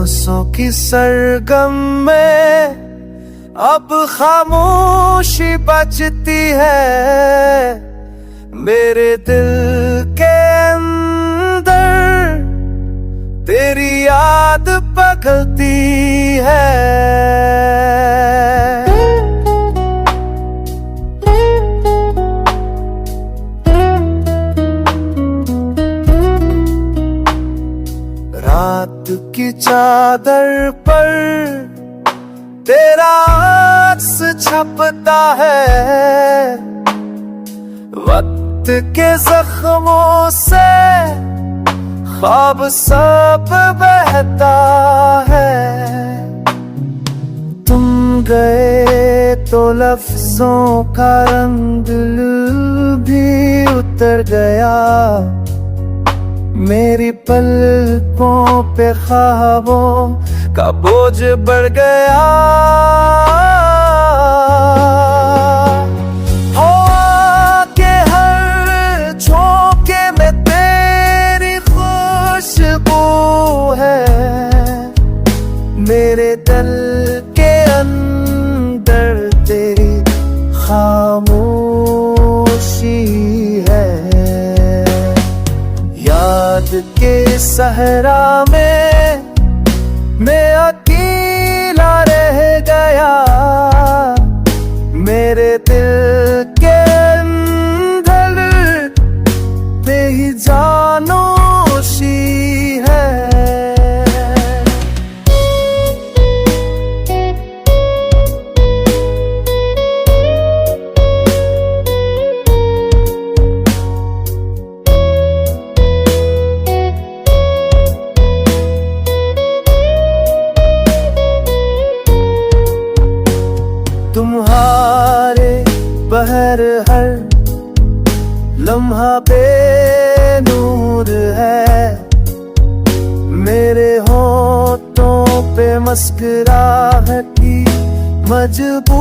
सांसों की सरगम में अब खामोशी बजती है। मेरे दिल के अंदर तेरी याद पगलती है। रात की चादर पर तेरा अक्स छपता है। वक्त के जख्मों से ख्वाब सब बहता है। तुम गए तो लफ्जों का रंग भी उतर गया। मेरी पलकों पे ख्वाबों का बोझ बढ़ गया। हवा के हर झोंके में तेरी खुशबू है। मेरे दिल के अंदर तेरी खामोशी है। याद के सहरा में मैं अकेला रह गया। मेरे दिल के अंदर बेजानोशी है। तुम्हारे बहर हर लम्हा बेनूर है। मेरे होठों पे मुस्कुराहट की मजबूर